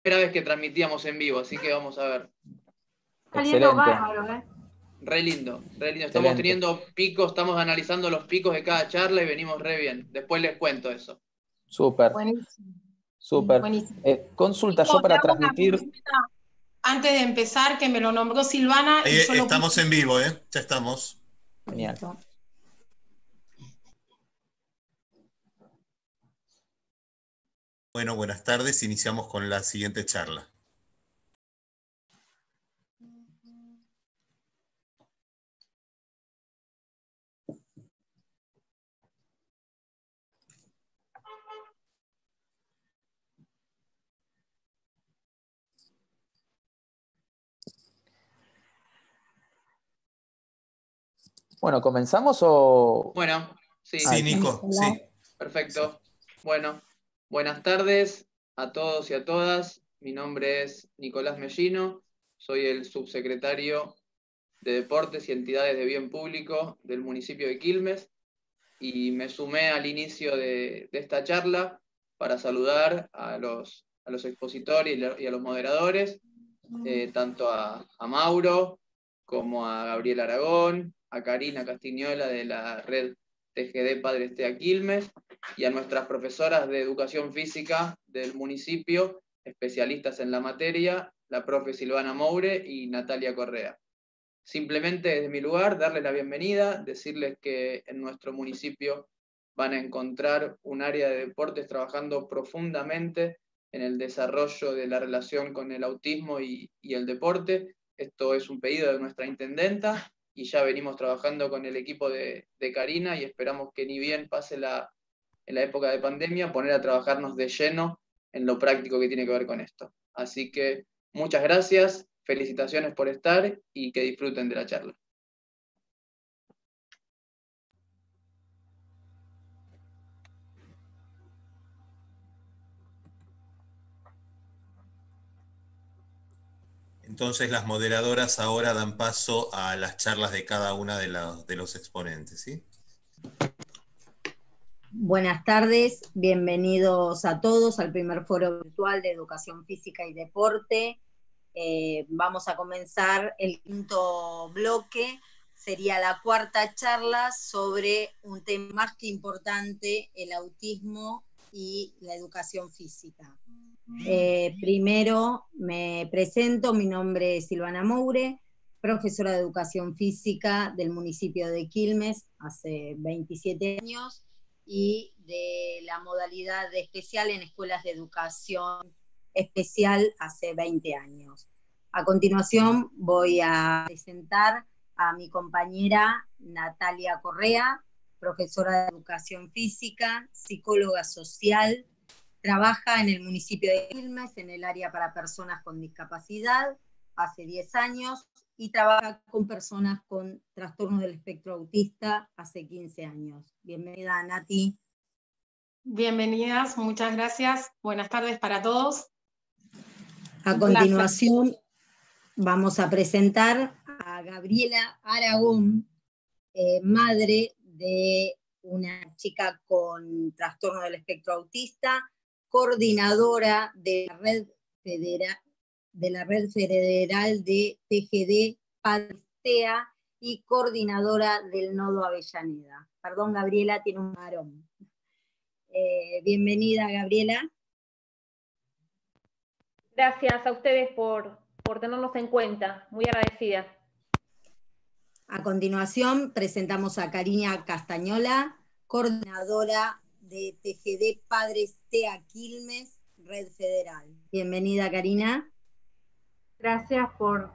primera vez que transmitíamos en vivo, así que vamos a ver. Saliendo bárbaro, Re lindo, re lindo. Estamos teniendo picos, estamos analizando los picos de cada charla y venimos re bien. Después les cuento eso. Súper. Buenísimo. Súper. Buenísimo. Consulta, yo para transmitir... Antes de empezar, que me lo nombró Silvana. Y yo estamos en vivo, ya estamos. Genial. Bueno, buenas tardes. Iniciamos con la siguiente charla. Bueno, ¿comenzamos o...? Bueno, sí. Sí, Nico, sí. Perfecto. Bueno, buenas tardes a todos y a todas. Mi nombre es Nicolás Mellino, soy el subsecretario de Deportes y Entidades de Bien Público del municipio de Quilmes y me sumé al inicio de esta charla para saludar a los expositores y a los moderadores, tanto a Mauro como a Gabriel Aragón, a Karina Castiñola de la red TGD Padres TEA Quilmes y a nuestras profesoras de educación física del municipio, especialistas en la materia, la profe Silvana Moure y Natalia Correa. Simplemente desde mi lugar, darles la bienvenida, decirles que en nuestro municipio van a encontrar un área de deportes trabajando profundamente en el desarrollo de la relación con el autismo y el deporte. Esto es un pedido de nuestra intendenta y ya venimos trabajando con el equipo de Karina y esperamos que ni bien pase en la época de pandemia, poner a trabajarnos de lleno en lo práctico que tiene que ver con esto. Así que muchas gracias, felicitaciones por estar y que disfruten de la charla. Entonces las moderadoras ahora dan paso a las charlas de cada una de los exponentes, ¿sí? Buenas tardes, bienvenidos a todos al primer foro virtual de Educación Física y Deporte. Vamos a comenzar el quinto bloque, sería la cuarta charla sobre un tema más que importante, el autismo y la educación física. Primero me presento, mi nombre es Silvana Moure, profesora de educación física del municipio de Quilmes hace 27 años y de la modalidad de especial en escuelas de educación especial hace 20 años. A continuación voy a presentar a mi compañera Natalia Correa, profesora de educación física, psicóloga social, trabaja en el municipio de Quilmes en el área para personas con discapacidad hace 10 años y trabaja con personas con trastorno del espectro autista hace 15 años. Bienvenida, Nati. Bienvenidas, muchas gracias. Buenas tardes para todos. A continuación vamos a presentar a Gabriela Aragón, madre de una chica con trastorno del espectro autista, coordinadora de la red federal de TGD Padres TEA y coordinadora del Nodo Avellaneda. Perdón, Gabriela, tiene un varón. Bienvenida, Gabriela. Gracias a ustedes por tenernos en cuenta, muy agradecida. A continuación presentamos a Karina Castañola, coordinadora de TGD Padres TEA Quilmes, Red Federal. Bienvenida, Karina. Gracias por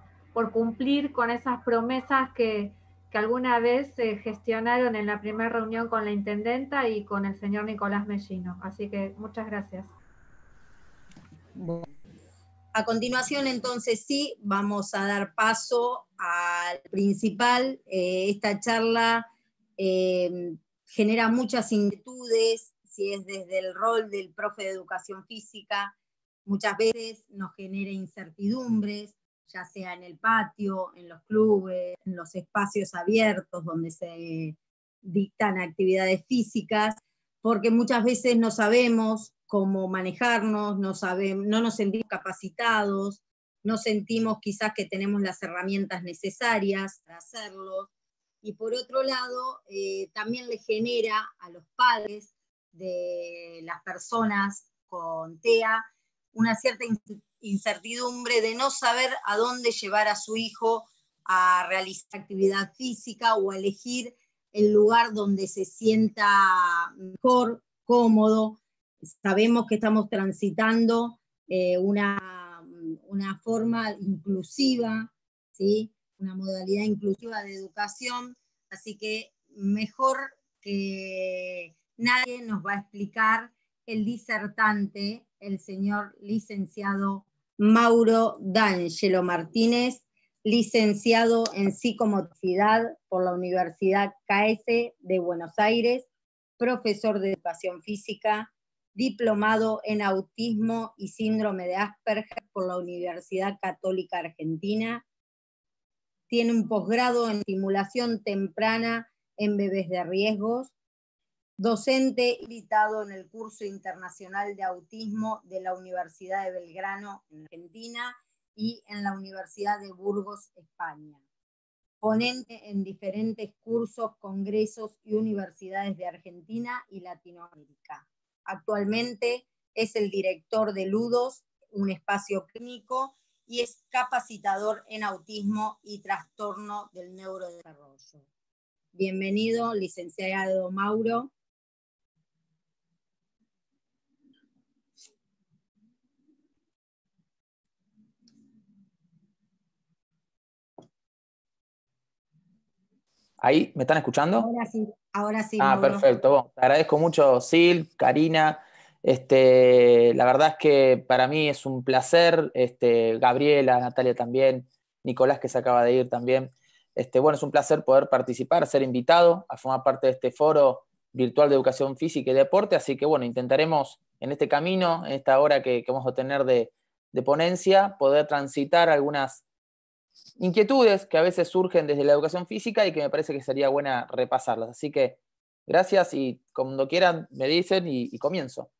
cumplir con esas promesas que alguna vez se gestionaron en la primera reunión con la intendenta y con el señor Nicolás Mellino. Así que muchas gracias. Bueno. A continuación, entonces sí, vamos a dar paso al principal. Esta charla genera muchas inquietudes, si es desde el rol del profe de educación física, muchas veces nos genera incertidumbres, ya sea en el patio, en los clubes, en los espacios abiertos donde se dictan actividades físicas, porque muchas veces no sabemos cómo manejarnos, no nos sentimos capacitados, no sentimos quizás que tenemos las herramientas necesarias para hacerlo. Y por otro lado, también le genera a los padres de las personas con TEA una cierta incertidumbre de no saber a dónde llevar a su hijo a realizar actividad física o a elegir el lugar donde se sienta mejor, cómodo. Sabemos que estamos transitando una forma inclusiva, ¿sí? Una modalidad inclusiva de educación, así que mejor que nadie nos va a explicar el disertante, el señor licenciado Mauro D'Angelo Martínez, licenciado en psicomotricidad por la Universidad CAES de Buenos Aires, profesor de educación física, diplomado en autismo y síndrome de Asperger por la Universidad Católica Argentina. Tiene un posgrado en estimulación temprana en bebés de riesgos, docente invitado en el curso internacional de autismo de la Universidad de Belgrano en Argentina y en la Universidad de Burgos, España. Ponente en diferentes cursos, congresos y universidades de Argentina y Latinoamérica. Actualmente es el director de Ludos, un espacio clínico, y es capacitador en autismo y trastorno del neurodesarrollo. Bienvenido, licenciado Mauro. ¿Ahí me están escuchando? Ahora sí, Ah, Mauro. perfecto. Bueno, te agradezco mucho, Sil, Karina. La verdad es que para mí es un placer, Gabriela, Natalia también, Nicolás que se acaba de ir también. Bueno, es un placer poder participar, ser invitado a formar parte de este foro virtual de educación física y deporte, así que bueno, intentaremos en este camino, en esta hora que vamos a tener de ponencia, poder transitar algunas inquietudes que a veces surgen desde la educación física y que me parece que sería buena repasarlas. Así que gracias y cuando quieran me dicen y comienzo.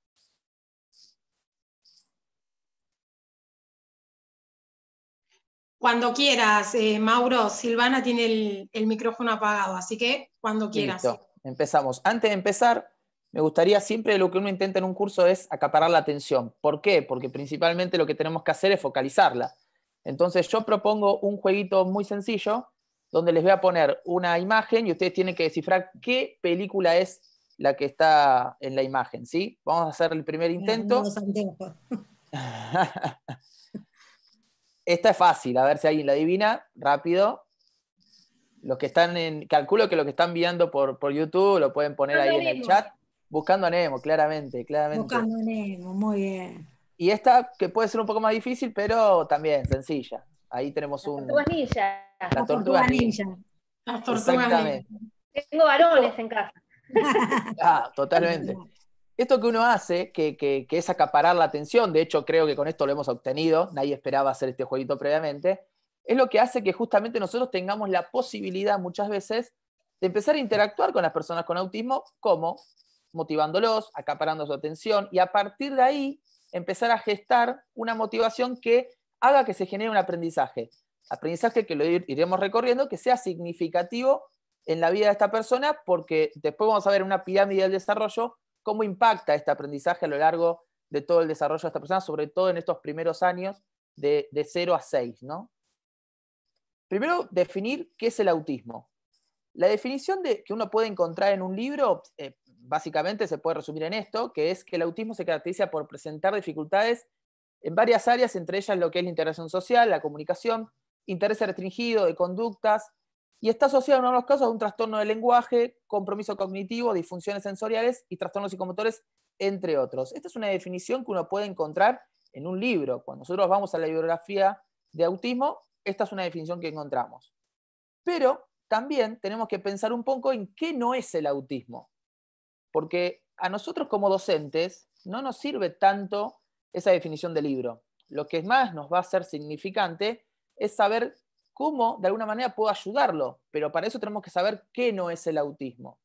Cuando quieras, Mauro. Silvana tiene el micrófono apagado, así que cuando quieras. Listo, empezamos. Antes de empezar, me gustaría siempre lo que uno intenta en un curso es acaparar la atención. ¿Por qué? Porque principalmente lo que tenemos que hacer es focalizarla. Entonces yo propongo un jueguito muy sencillo donde les voy a poner una imagen y ustedes tienen que descifrar qué película es la que está en la imagen, ¿sí? Vamos a hacer el primer intento. Esta es fácil, a ver si alguien la adivina, rápido. Los que están calculo que los que están viendo por YouTube lo pueden poner ahí en el chat. Buscando a Nemo, claramente. Buscando a Nemo, muy bien. Y esta que puede ser un poco más difícil, pero también sencilla. Ahí tenemos Las tortugas ninja. Las tortugas ninja. Las tortugas Exactamente. ninja. Tengo varones en casa. Ah, totalmente. Esto que uno hace, que es acaparar la atención, de hecho creo que con esto lo hemos obtenido, nadie esperaba hacer este jueguito previamente, es lo que hace que justamente nosotros tengamos la posibilidad muchas veces de empezar a interactuar con las personas con autismo, como motivándolos, acaparando su atención, y a partir de ahí empezar a gestar una motivación que haga que se genere un aprendizaje que lo iremos recorriendo, que sea significativo en la vida de esta persona, porque después vamos a ver una pirámide del desarrollo cómo impacta este aprendizaje a lo largo de todo el desarrollo de esta persona, sobre todo en estos primeros años de 0 a 6, ¿no? Primero, definir qué es el autismo. La definición que uno puede encontrar en un libro, básicamente se puede resumir en esto, que es que el autismo se caracteriza por presentar dificultades en varias áreas, entre ellas lo que es la integración social, la comunicación, interés restringido de conductas, y está asociado en algunos casos a un trastorno del lenguaje, compromiso cognitivo, disfunciones sensoriales y trastornos psicomotores, entre otros. Esta es una definición que uno puede encontrar en un libro. Cuando nosotros vamos a la bibliografía de autismo, esta es una definición que encontramos. Pero también tenemos que pensar un poco en qué no es el autismo. Porque a nosotros como docentes no nos sirve tanto esa definición del libro. Lo que más nos va a ser significante es saber cómo de alguna manera puedo ayudarlo, pero para eso tenemos que saber qué no es el autismo.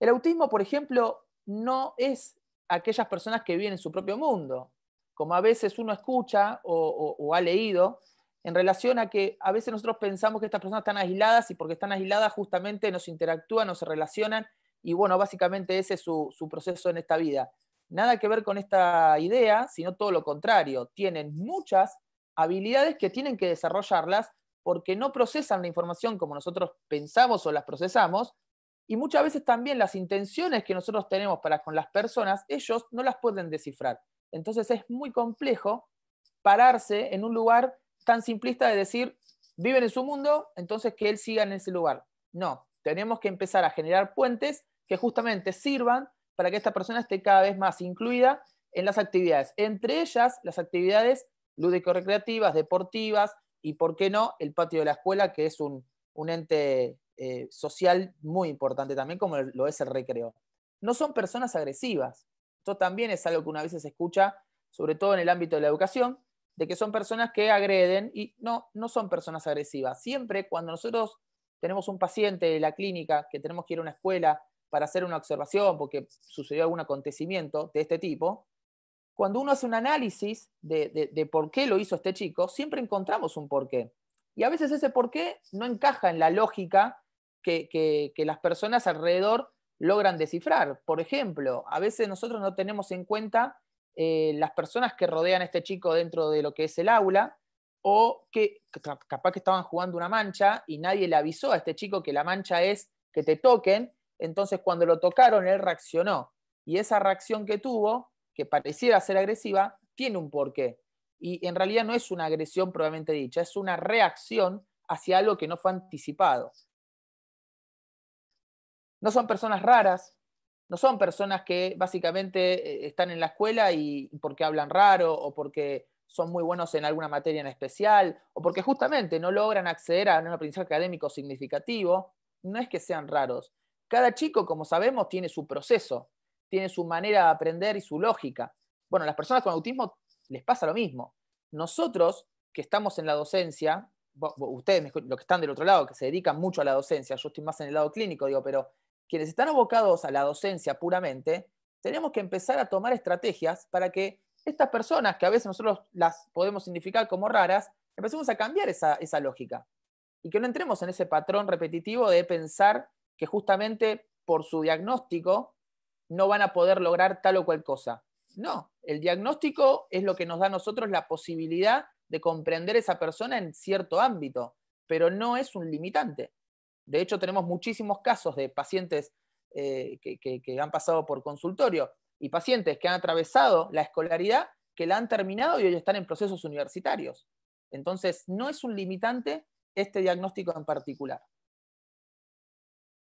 El autismo, por ejemplo, no es aquellas personas que viven en su propio mundo, como a veces uno escucha o ha leído, en relación a que a veces nosotros pensamos que estas personas están aisladas y porque están aisladas justamente nos interactúan, nos relacionan y bueno, básicamente ese es su proceso en esta vida. Nada que ver con esta idea, sino todo lo contrario. Tienen muchas habilidades que tienen que desarrollarlas porque no procesan la información como nosotros pensamos o las procesamos, y muchas veces también las intenciones que nosotros tenemos para con las personas, ellos no las pueden descifrar. Entonces es muy complejo pararse en un lugar tan simplista de decir, viven en su mundo, entonces que él siga en ese lugar. No, tenemos que empezar a generar puentes que justamente sirvan para que esta persona esté cada vez más incluida en las actividades. Entre ellas, las actividades lúdico-recreativas, deportivas y, ¿por qué no?, el patio de la escuela, que es un ente social muy importante también, como lo es el recreo. No son personas agresivas. Esto también es algo que una vez se escucha, sobre todo en el ámbito de la educación, de que son personas que agreden, y no son personas agresivas. Siempre cuando nosotros tenemos un paciente en la clínica que tenemos que ir a una escuela para hacer una observación porque sucedió algún acontecimiento de este tipo, cuando uno hace un análisis de por qué lo hizo este chico, siempre encontramos un porqué. Y a veces ese porqué no encaja en la lógica que las personas alrededor logran descifrar. Por ejemplo, a veces nosotros no tenemos en cuenta las personas que rodean a este chico dentro de lo que es el aula, o que capaz que estaban jugando una mancha y nadie le avisó a este chico que la mancha es que te toquen, entonces cuando lo tocaron él reaccionó. Y esa reacción que tuvo, que pareciera ser agresiva, tiene un porqué. Y en realidad no es una agresión propiamente dicha, es una reacción hacia algo que no fue anticipado. No son personas raras, no son personas que básicamente están en la escuela y porque hablan raro o porque son muy buenos en alguna materia en especial o porque justamente no logran acceder a un aprendizaje académico significativo. No es que sean raros. Cada chico, como sabemos, tiene su proceso, tiene su manera de aprender y su lógica. Bueno, a las personas con autismo les pasa lo mismo. Nosotros, que estamos en la docencia, ustedes, los que están del otro lado, que se dedican mucho a la docencia, yo estoy más en el lado clínico, digo, pero quienes están abocados a la docencia puramente, tenemos que empezar a tomar estrategias para que estas personas, que a veces nosotros las podemos significar como raras, empecemos a cambiar esa lógica. Y que no entremos en ese patrón repetitivo de pensar que justamente por su diagnóstico no van a poder lograr tal o cual cosa. No, el diagnóstico es lo que nos da a nosotros la posibilidad de comprender a esa persona en cierto ámbito, pero no es un limitante. De hecho, tenemos muchísimos casos de pacientes que han pasado por consultorio y pacientes que han atravesado la escolaridad, que la han terminado y hoy están en procesos universitarios. Entonces, no es un limitante este diagnóstico en particular.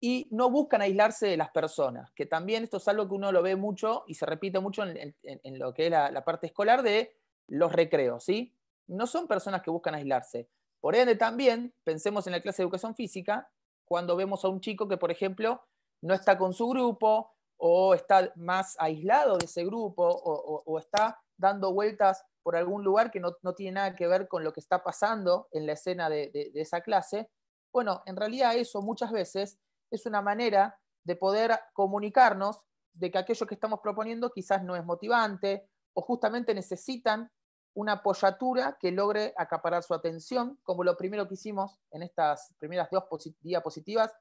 Y no buscan aislarse de las personas, que también esto es algo que uno lo ve mucho y se repite mucho en lo que es la parte escolar de los recreos, ¿sí? No son personas que buscan aislarse. Por ende, también pensemos en la clase de educación física, cuando vemos a un chico que, por ejemplo, no está con su grupo o está más aislado de ese grupo o está dando vueltas por algún lugar que no tiene nada que ver con lo que está pasando en la escena de esa clase. Bueno, en realidad eso muchas veces es una manera de poder comunicarnos de que aquello que estamos proponiendo quizás no es motivante o justamente necesitan una apoyatura que logre acaparar su atención, como lo primero que hicimos en estas primeras 2 diapositivas,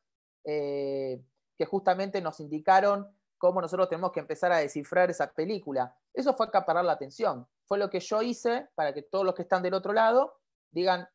que justamente nos indicaron cómo nosotros tenemos que empezar a descifrar esa película. Eso fue acaparar la atención. Fue lo que yo hice para que todos los que están del otro lado digan,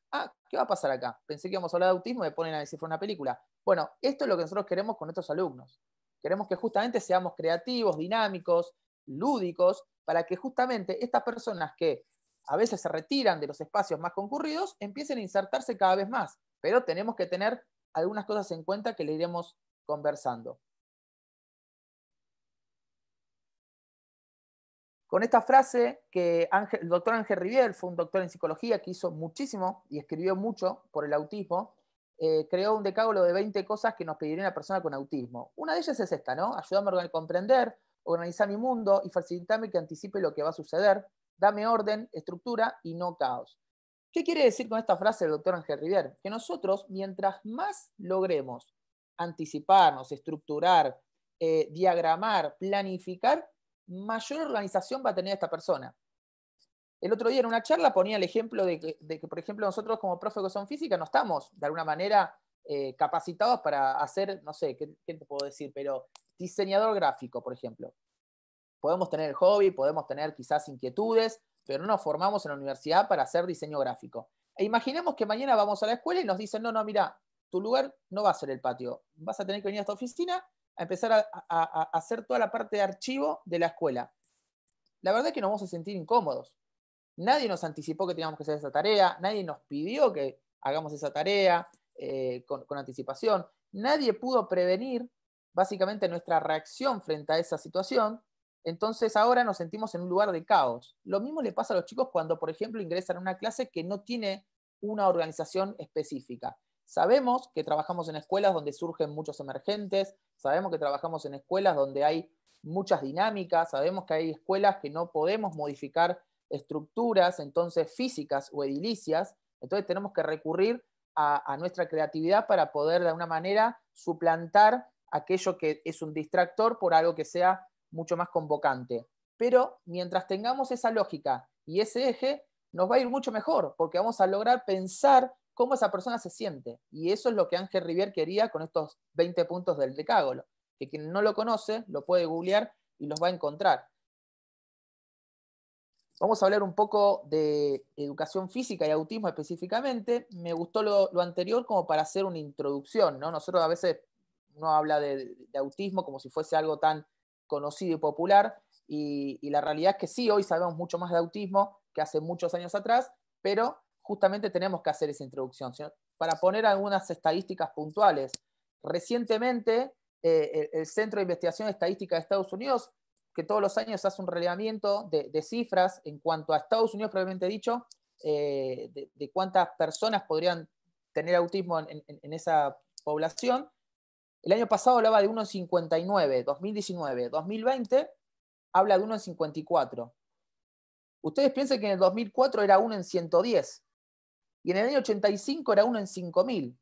¿qué va a pasar acá? Pensé que íbamos a hablar de autismo y me ponen a descifrar una película. Bueno, esto es lo que nosotros queremos con estos alumnos. Queremos que justamente seamos creativos, dinámicos, lúdicos, para que justamente estas personas que a veces se retiran de los espacios más concurridos empiecen a insertarse cada vez más. Pero tenemos que tener algunas cosas en cuenta que le iremos conversando. Con esta frase que el doctor Ángel Rivière fue un doctor en psicología que hizo muchísimo y escribió mucho por el autismo, creó un decálogo de 20 cosas que nos pediría una persona con autismo. Una de ellas es esta, ¿no? Ayúdame a comprender, organizar mi mundo y facilitarme que anticipe lo que va a suceder. Dame orden, estructura y no caos. ¿Qué quiere decir con esta frase del doctor Ángel Rivière? Que nosotros, mientras más logremos anticiparnos, estructurar, diagramar, planificar, mayor organización va a tener esta persona. El otro día en una charla ponía el ejemplo de que, por ejemplo, nosotros como profe de educación física no estamos de alguna manera capacitados para hacer, no sé, ¿qué te puedo decir? Pero diseñador gráfico, por ejemplo. Podemos tener el hobby, podemos tener quizás inquietudes, pero no nos formamos en la universidad para hacer diseño gráfico. E imaginemos que mañana vamos a la escuela y nos dicen, no, mira, tu lugar no va a ser el patio. Vas a tener que venir a esta oficina a empezar a hacer toda la parte de archivo de la escuela. La verdad es que nos vamos a sentir incómodos. Nadie nos anticipó que teníamos que hacer esa tarea, nadie nos pidió que hagamos esa tarea con anticipación. Nadie pudo prevenir básicamente nuestra reacción frente a esa situación. Entonces ahora nos sentimos en un lugar de caos. Lo mismo le pasa a los chicos cuando, por ejemplo, ingresan a una clase que no tiene una organización específica. Sabemos que trabajamos en escuelas donde surgen muchos emergentes, sabemos que trabajamos en escuelas donde hay muchas dinámicas, sabemos que hay escuelas que no podemos modificar estructuras, entonces físicas o edilicias, entonces tenemos que recurrir a nuestra creatividad para poder de alguna manera suplantar aquello que es un distractor por algo que sea mucho más convocante. Pero mientras tengamos esa lógica y ese eje, nos va a ir mucho mejor, porque vamos a lograr pensar cómo esa persona se siente. Y eso es lo que Ángel Rivière quería con estos 20 puntos del Decálogo, que quien no lo conoce lo puede googlear y los va a encontrar. Vamos a hablar un poco de educación física y autismo específicamente. Me gustó lo anterior como para hacer una introducción, ¿no? Nosotros a veces uno habla de autismo como si fuese algo tan conocido y popular, y la realidad es que sí, hoy sabemos mucho más de autismo que hace muchos años atrás, pero justamente tenemos que hacer esa introducción, ¿sí? Para poner algunas estadísticas puntuales. Recientemente, el Centro de Investigación Estadística de Estados Unidos, que todos los años hace un relevamiento de cifras en cuanto a Estados Unidos, probablemente dicho, de cuántas personas podrían tener autismo en esa población. El año pasado hablaba de 1 en 59, 2019. 2020 habla de 1 en 54. Ustedes piensen que en el 2004 era 1 en 110. Y en el año 85 era 1 en 5.000.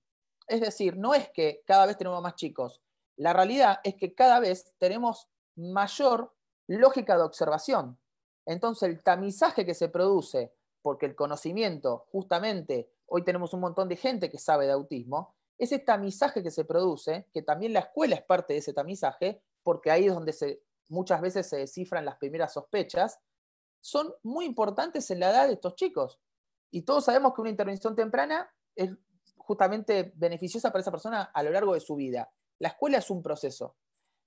Es decir, no es que cada vez tenemos más chicos. La realidad es que cada vez tenemos mayor lógica de observación. Entonces el tamizaje que se produce, porque el conocimiento, justamente, hoy tenemos un montón de gente que sabe de autismo, ese tamizaje que se produce, que también la escuela es parte de ese tamizaje, porque ahí es donde muchas veces se descifran las primeras sospechas, son muy importantes en la edad de estos chicos. Y todos sabemos que una intervención temprana es justamente beneficiosa para esa persona a lo largo de su vida. La escuela es un proceso.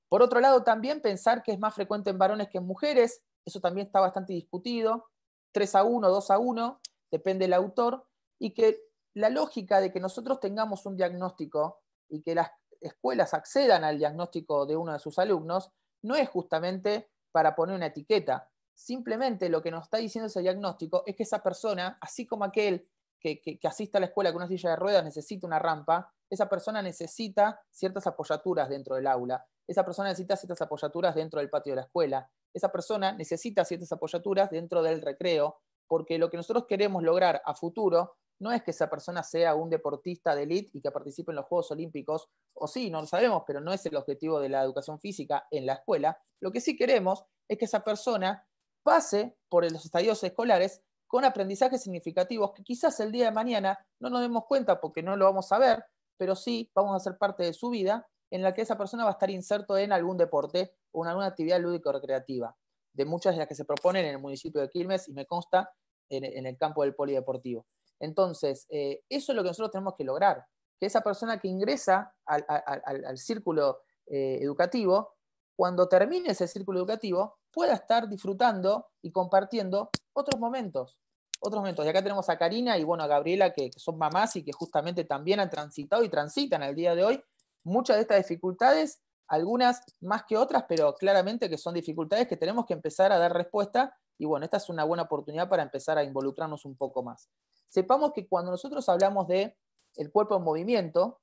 Por otro lado, también pensar que es más frecuente en varones que en mujeres, eso también está bastante discutido, 3-1, 2-1, depende del autor, y que la lógica de que nosotros tengamos un diagnóstico y que las escuelas accedan al diagnóstico de uno de sus alumnos, no es justamente para poner una etiqueta. Simplemente lo que nos está diciendo ese diagnóstico es que esa persona, así como aquel que asiste a la escuela con una silla de ruedas necesita una rampa, esa persona necesita ciertas apoyaturas dentro del aula, esa persona necesita ciertas apoyaturas dentro del patio de la escuela, esa persona necesita ciertas apoyaturas dentro del recreo, porque lo que nosotros queremos lograr a futuro no es que esa persona sea un deportista de élite y que participe en los Juegos Olímpicos, o sí, no lo sabemos, pero no es el objetivo de la educación física en la escuela. Lo que sí queremos es que esa persona pase por los estadios escolares con aprendizajes significativos que quizás el día de mañana no nos demos cuenta porque no lo vamos a ver, pero sí vamos a ser parte de su vida en la que esa persona va a estar inserto en algún deporte o en alguna actividad lúdico-recreativa, de muchas de las que se proponen en el municipio de Quilmes y me consta en el campo del polideportivo. Entonces, eso es lo que nosotros tenemos que lograr, que esa persona que ingresa al círculo educativo, cuando termine ese círculo educativo, pueda estar disfrutando y compartiendo otros momentos. Y acá tenemos a Karina y bueno, a Gabriela, que son mamás y que justamente también han transitado y transitan al día de hoy muchas de estas dificultades, algunas más que otras, pero claramente que son dificultades que tenemos que empezar a dar respuesta y bueno, esta es una buena oportunidad para empezar a involucrarnos un poco más. Sepamos que cuando nosotros hablamos de el cuerpo en movimiento,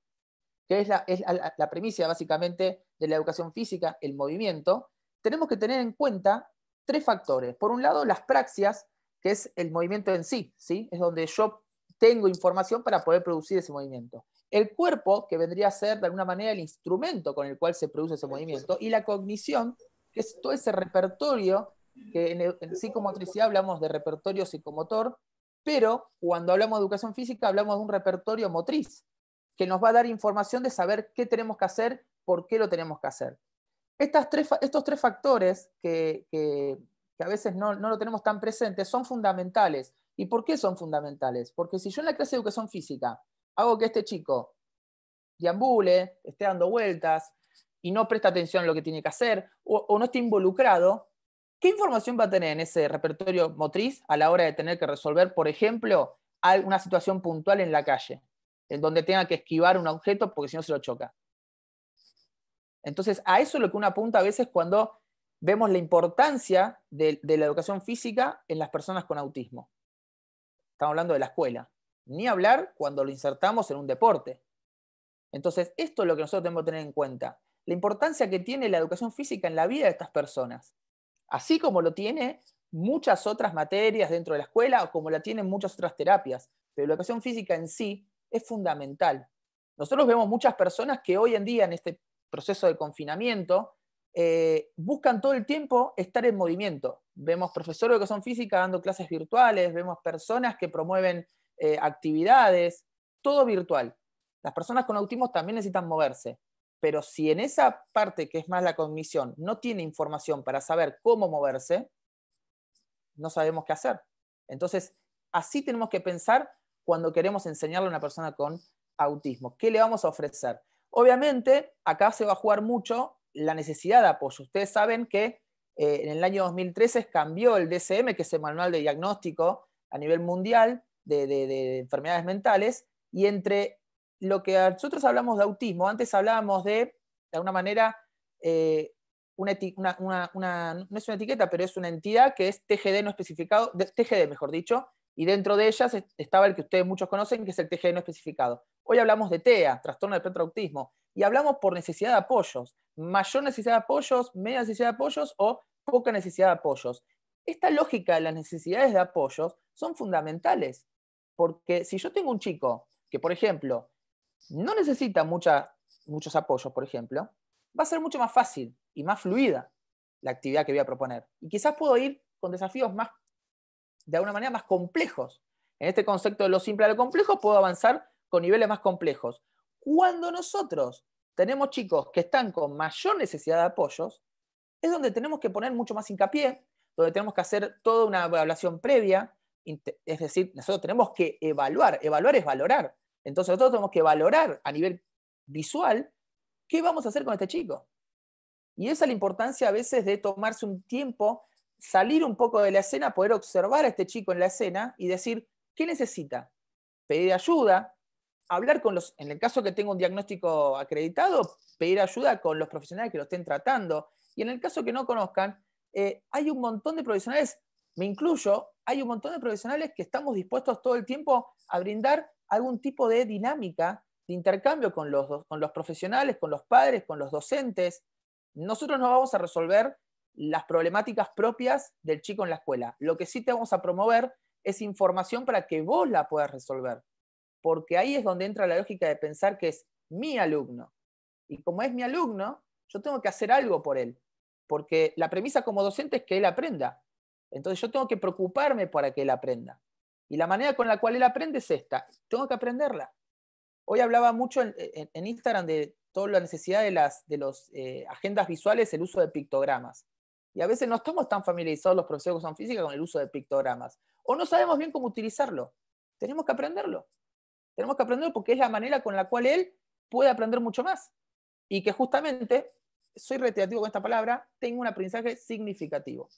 que es la premisa básicamente de la educación física, el movimiento, tenemos que tener en cuenta 3 factores. Por un lado, las praxias, que es el movimiento en sí, ¿sí? Es donde yo tengo información para poder producir ese movimiento. El cuerpo, que vendría a ser de alguna manera el instrumento con el cual se produce ese movimiento, y la cognición, que es todo ese repertorio, que en psicomotricidad hablamos de repertorio psicomotor, pero cuando hablamos de educación física hablamos de un repertorio motriz, que nos va a dar información de saber qué tenemos que hacer, por qué lo tenemos que hacer. Estos tres factores que a veces no lo tenemos tan presentes son fundamentales. ¿Y por qué son fundamentales? Porque si yo en la clase de educación física hago que este chico deambule, esté dando vueltas y no presta atención a lo que tiene que hacer o no esté involucrado, ¿qué información va a tener en ese repertorio motriz a la hora de tener que resolver, por ejemplo, una situación puntual en la calle, en donde tenga que esquivar un objeto porque si no se lo choca? Entonces, a eso es lo que uno apunta a veces cuando vemos la importancia de la educación física en las personas con autismo. Estamos hablando de la escuela. Ni hablar cuando lo insertamos en un deporte. Entonces, esto es lo que nosotros tenemos que tener en cuenta. La importancia que tiene la educación física en la vida de estas personas. Así como lo tiene muchas otras materias dentro de la escuela o como la tienen muchas otras terapias. Pero la educación física en sí es fundamental. Nosotros vemos muchas personas que hoy en día en este proceso de confinamiento buscan todo el tiempo estar en movimiento. Vemos profesores de educación física dando clases virtuales, vemos personas que promueven actividades, todo virtual. Las personas con autismo también necesitan moverse, pero si en esa parte que es más la cognición no tiene información para saber cómo moverse, no sabemos qué hacer. Entonces, así tenemos que pensar cuando queremos enseñarle a una persona con autismo. ¿Qué le vamos a ofrecer? Obviamente, acá se va a jugar mucho la necesidad de apoyo. Ustedes saben que en el año 2013 cambió el DSM, que es el manual de diagnóstico a nivel mundial de enfermedades mentales, y entre lo que nosotros hablamos de autismo, antes hablábamos de alguna manera, no es una etiqueta, pero es una entidad que es TGD no especificado, TGD mejor dicho, y dentro de ellas estaba el que ustedes muchos conocen, que es el TGD no especificado. Hoy hablamos de TEA, trastorno del espectro autismo, y hablamos por necesidad de apoyos, mayor necesidad de apoyos, media necesidad de apoyos o poca necesidad de apoyos. Esta lógica de las necesidades de apoyos son fundamentales, porque si yo tengo un chico que, por ejemplo, no necesita muchos apoyos, por ejemplo, va a ser mucho más fácil y más fluida la actividad que voy a proponer. Y quizás puedo ir con desafíos más, de alguna manera, más complejos. En este concepto de lo simple a lo complejo, puedo avanzar con niveles más complejos. Cuando nosotros tenemos chicos que están con mayor necesidad de apoyos, es donde tenemos que poner mucho más hincapié, donde tenemos que hacer toda una evaluación previa, es decir, nosotros tenemos que evaluar es valorar. Entonces nosotros tenemos que valorar a nivel visual qué vamos a hacer con este chico. Y esa es la importancia a veces de tomarse un tiempo, salir un poco de la escena, poder observar a este chico en la escena y decir, ¿qué necesita? Pedir ayuda, hablar con los, en el caso que tenga un diagnóstico acreditado, pedir ayuda con los profesionales que lo estén tratando. Y en el caso que no conozcan, hay un montón de profesionales, me incluyo, hay un montón de profesionales que estamos dispuestos todo el tiempo a brindar algún tipo de dinámica de intercambio con los profesionales, con los padres, con los docentes. Nosotros no vamos a resolver las problemáticas propias del chico en la escuela. Lo que sí te vamos a promover es información para que vos la puedas resolver. Porque ahí es donde entra la lógica de pensar que es mi alumno. Y como es mi alumno, yo tengo que hacer algo por él. Porque la premisa como docente es que él aprenda. Entonces yo tengo que preocuparme para que él aprenda. Y la manera con la cual él aprende es esta. Tengo que aprenderla. Hoy hablaba mucho en Instagram de toda la necesidad de las agendas visuales, el uso de pictogramas. Y a veces no estamos tan familiarizados los profesores de educación física con el uso de pictogramas. O no sabemos bien cómo utilizarlo. Tenemos que aprenderlo. Tenemos que aprenderlo porque es la manera con la cual él puede aprender mucho más. Y que justamente, soy reiterativo con esta palabra, tenga un aprendizaje significativo.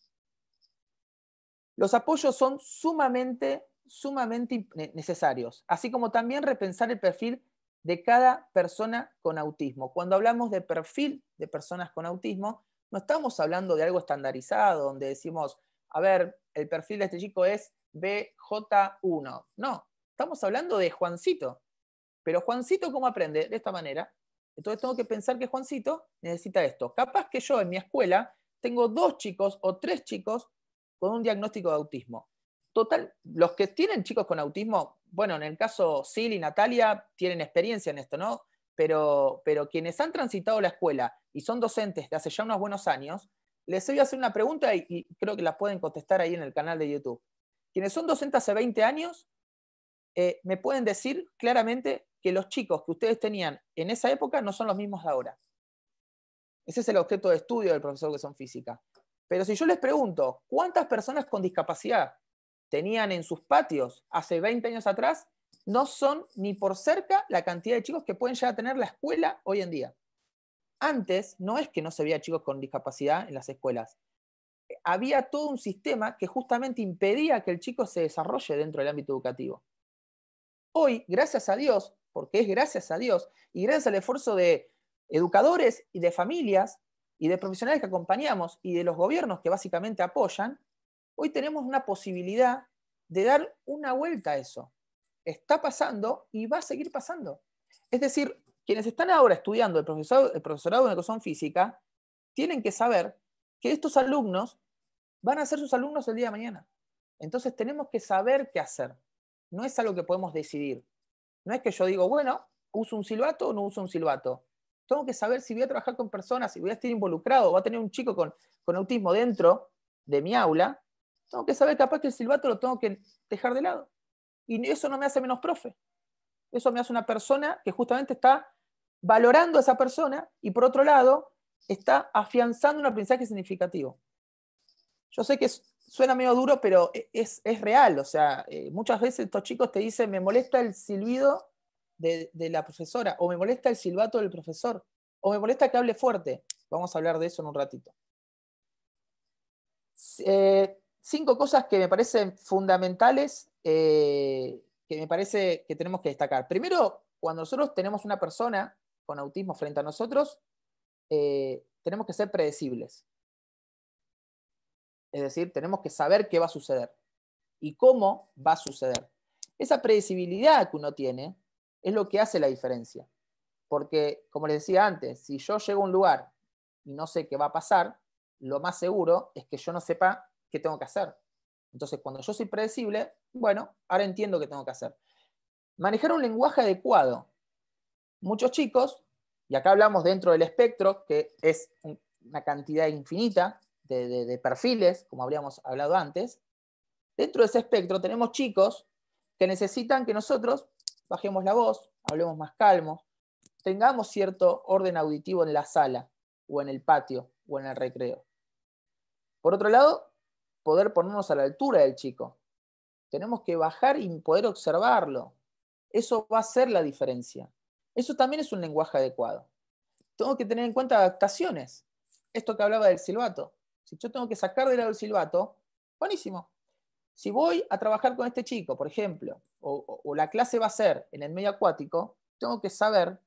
Los apoyos son sumamente necesarios, así como también repensar el perfil de cada persona con autismo. Cuando hablamos de perfil de personas con autismo, no estamos hablando de algo estandarizado, donde decimos, a ver, el perfil de este chico es BJ1. No, estamos hablando de Juancito. Pero Juancito, ¿cómo aprende? De esta manera. Entonces tengo que pensar que Juancito necesita esto. Capaz que yo en mi escuela tengo 2 chicos o 3 chicos con un diagnóstico de autismo. Total, los que tienen chicos con autismo, bueno, en el caso Sil y Natalia tienen experiencia en esto, ¿no? Pero quienes han transitado la escuela y son docentes de hace ya unos buenos años, les voy a hacer una pregunta y creo que la pueden contestar ahí en el canal de YouTube. Quienes son docentes hace 20 años, me pueden decir claramente que los chicos que ustedes tenían en esa época no son los mismos de ahora. Ese es el objeto de estudio del profesor de educación física. Pero si yo les pregunto, ¿cuántas personas con discapacidad tenían en sus patios hace 20 años atrás? No son ni por cerca la cantidad de chicos que pueden llegar a tener la escuela hoy en día. Antes no es que no se veía chicos con discapacidad en las escuelas. Había todo un sistema que justamente impedía que el chico se desarrolle dentro del ámbito educativo. Hoy, gracias a Dios, porque es gracias a Dios, y gracias al esfuerzo de educadores y de familias y de profesionales que acompañamos y de los gobiernos que básicamente apoyan, hoy tenemos una posibilidad de dar una vuelta a eso. Está pasando y va a seguir pasando. Es decir, quienes están ahora estudiando el profesorado de educación física tienen que saber que estos alumnos van a ser sus alumnos el día de mañana. Entonces tenemos que saber qué hacer. No es algo que podemos decidir. No es que yo digo, bueno, uso un silbato o no uso un silbato. Tengo que saber si voy a trabajar con personas, si voy a estar involucrado, voy a tener un chico con autismo dentro de mi aula. Tengo que saber capaz que el silbato lo tengo que dejar de lado. Y eso no me hace menos profe. Eso me hace una persona que justamente está valorando a esa persona y por otro lado está afianzando un aprendizaje significativo. Yo sé que suena medio duro, pero es real. O sea, muchas veces estos chicos te dicen, me molesta el silbido de la profesora, o me molesta el silbato del profesor, o me molesta que hable fuerte. Vamos a hablar de eso en un ratito. 5 cosas que me parecen fundamentales, que me parece que tenemos que destacar. Primero, cuando nosotros tenemos una persona con autismo frente a nosotros, tenemos que ser predecibles. Es decir, tenemos que saber qué va a suceder y cómo va a suceder. Esa predecibilidad que uno tiene es lo que hace la diferencia. Porque, como les decía antes, si yo llego a un lugar y no sé qué va a pasar, lo más seguro es que yo no sepa qué tengo que hacer. Entonces, cuando yo soy predecible, bueno, ahora entiendo qué tengo que hacer. Manejar un lenguaje adecuado. Muchos chicos, y acá hablamos dentro del espectro, que es una cantidad infinita de perfiles, como habríamos hablado antes, dentro de ese espectro tenemos chicos que necesitan que nosotros bajemos la voz, hablemos más calmos, tengamos cierto orden auditivo en la sala, o en el patio, o en el recreo. Por otro lado, poder ponernos a la altura del chico. Tenemos que bajar y poder observarlo. Eso va a ser la diferencia. Eso también es un lenguaje adecuado. Tengo que tener en cuenta adaptaciones. Esto que hablaba del silbato. Si yo tengo que sacar de lado el silbato, buenísimo. Si voy a trabajar con este chico, por ejemplo, o la clase va a ser en el medio acuático, tengo que saber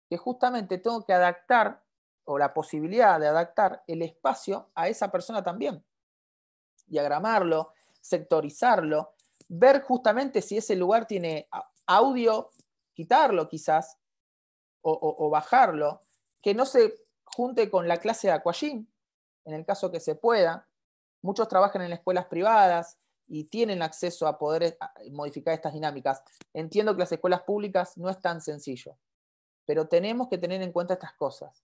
que justamente tengo que adaptar, o la posibilidad de adaptar el espacio a esa persona también. Diagramarlo, sectorizarlo, ver justamente si ese lugar tiene audio, quitarlo quizás, o bajarlo, que no se junte con la clase de aquagym, en el caso que se pueda. Muchos trabajan en escuelas privadas y tienen acceso a poder modificar estas dinámicas. Entiendo que las escuelas públicas no es tan sencillo, pero tenemos que tener en cuenta estas cosas.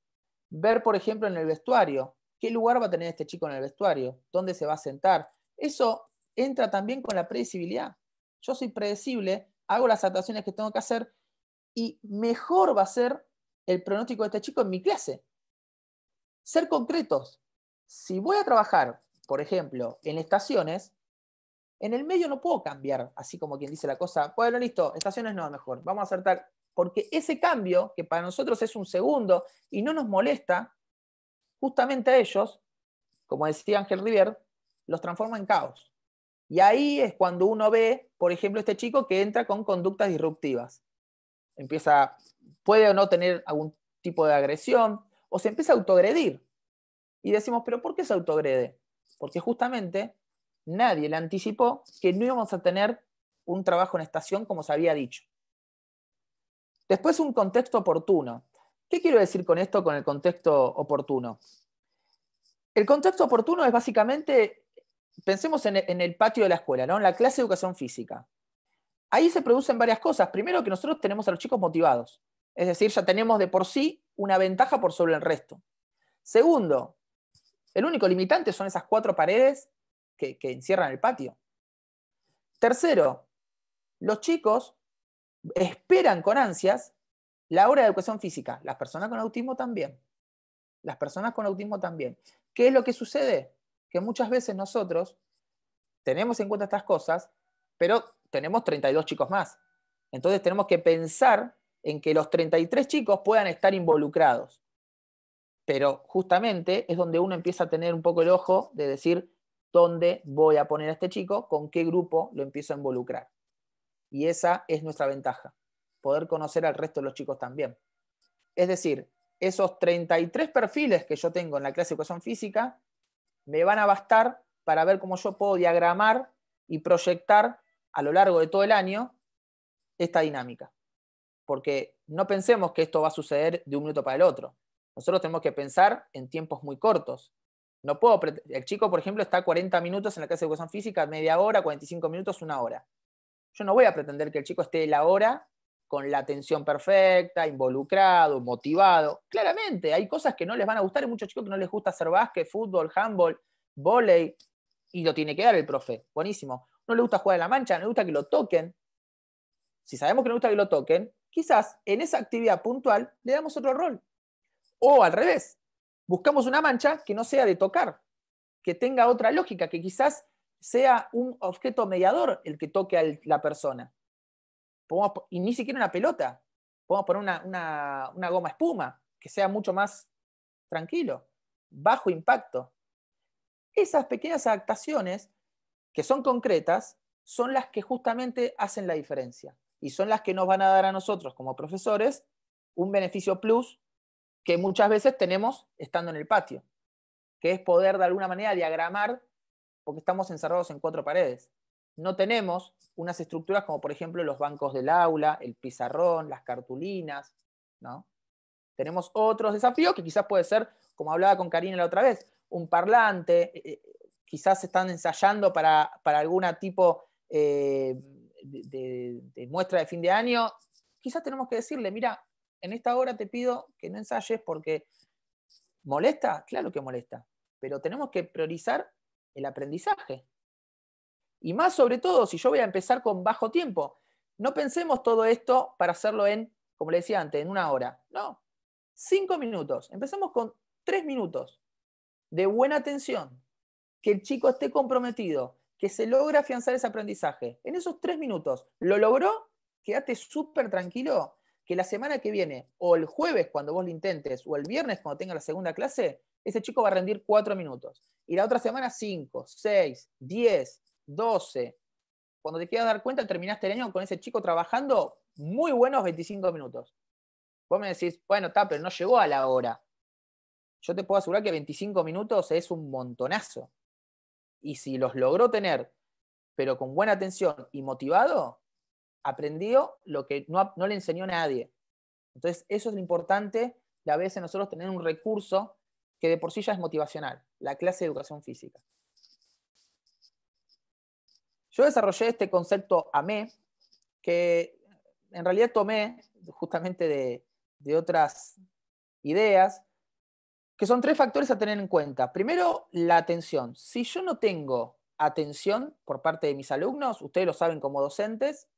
Ver, por ejemplo, en el vestuario, qué lugar va a tener este chico en el vestuario, dónde se va a sentar. Eso entra también con la predecibilidad. Yo soy predecible, hago las adaptaciones que tengo que hacer y mejor va a ser el pronóstico de este chico en mi clase. Ser concretos. Si voy a trabajar, por ejemplo, en estaciones, en el medio no puedo cambiar, así como quien dice la cosa, bueno, listo, estaciones no, mejor, vamos a hacer tal. Porque ese cambio, que para nosotros es un segundo y no nos molesta, justamente a ellos, como decía Ángel Rivier, los transforma en caos. Y ahí es cuando uno ve, por ejemplo, este chico que entra con conductas disruptivas. Puede o no tener algún tipo de agresión, o se empieza a autoagredir. Y decimos, ¿pero por qué se autoagrede? Porque justamente nadie le anticipó que no íbamos a tener un trabajo en estación como se había dicho. Después, un contexto oportuno. ¿Qué quiero decir con esto, con el contexto oportuno? El contexto oportuno es básicamente, pensemos en el patio de la escuela, ¿no? En la clase de educación física. Ahí se producen varias cosas. Primero, que nosotros tenemos a los chicos motivados. Es decir, ya tenemos de por sí una ventaja por sobre el resto. Segundo, El único limitante son esas 4 paredes que encierran el patio. Tercero, los chicos esperan con ansias la hora de educación física. Las personas con autismo también. Las personas con autismo también. ¿Qué es lo que sucede? Que muchas veces nosotros tenemos en cuenta estas cosas, pero tenemos 32 chicos más. Entonces tenemos que pensar en que los 33 chicos puedan estar involucrados. Pero justamente es donde uno empieza a tener un poco el ojo de decir dónde voy a poner a este chico, con qué grupo lo empiezo a involucrar. Y esa es nuestra ventaja, poder conocer al resto de los chicos también. Es decir, esos 33 perfiles que yo tengo en la clase de educación física me van a bastar para ver cómo yo puedo diagramar y proyectar a lo largo de todo el año esta dinámica. Porque no pensemos que esto va a suceder de un minuto para el otro. Nosotros tenemos que pensar en tiempos muy cortos. No puedo, el chico, por ejemplo, está 40 minutos en la clase de educación física, media hora, 45 minutos, 1 hora. Yo no voy a pretender que el chico esté la hora con la atención perfecta, involucrado, motivado. Claramente, hay cosas que no les van a gustar. Hay muchos chicos que no les gusta hacer básquet, fútbol, handball, vóley, y lo tiene que dar el profe. Buenísimo. No le gusta jugar en la mancha, no le gusta que lo toquen. Si sabemos que no le gusta que lo toquen, quizás en esa actividad puntual le damos otro rol. O al revés, buscamos una mancha que no sea de tocar, que tenga otra lógica, que quizás sea un objeto mediador el que toque a la persona. Y ni siquiera una pelota. Podemos poner una goma espuma, que sea mucho más tranquilo, bajo impacto. Esas pequeñas adaptaciones, que son concretas, son las que justamente hacen la diferencia. Y son las que nos van a dar a nosotros, como profesores, un beneficio plus que muchas veces tenemos estando en el patio, que es poder de alguna manera diagramar, porque estamos encerrados en 4 paredes. No tenemos unas estructuras como, por ejemplo, los bancos del aula, el pizarrón, las cartulinas, ¿no? Tenemos otros desafíos que quizás puede ser, como hablaba con Karina la otra vez, un parlante, quizás están ensayando para algún tipo de muestra de fin de año. Quizás tenemos que decirle, mira, en esta hora te pido que no ensayes porque ¿molesta? Claro que molesta, pero tenemos que priorizar el aprendizaje. Y más sobre todo, si yo voy a empezar con bajo tiempo, no pensemos todo esto para hacerlo en, como le decía antes, en 1 hora. No, 5 minutos. Empecemos con 3 minutos de buena atención, que el chico esté comprometido, que se logre afianzar ese aprendizaje. En esos 3 minutos, ¿lo logró? Quédate súper tranquilo que la semana que viene, o el jueves cuando vos lo intentes, o el viernes cuando tenga la segunda clase, ese chico va a rendir 4 minutos. Y la otra semana 5, 6, 10, 12. Cuando te quieras dar cuenta, terminaste el año con ese chico trabajando muy buenos 25 minutos. Vos me decís, bueno, está, pero no llegó a la hora. Yo te puedo asegurar que 25 minutos es un montonazo. Y si los logró tener, pero con buena atención y motivado, aprendió lo que no le enseñó nadie. Entonces, eso es lo importante de a veces nosotros tener un recurso que de por sí ya es motivacional, la clase de educación física. Yo desarrollé este concepto AME, que en realidad tomé justamente de otras ideas, que son 3 factores a tener en cuenta. Primero, la atención. Si yo no tengo atención por parte de mis alumnos, ustedes lo saben como docentes,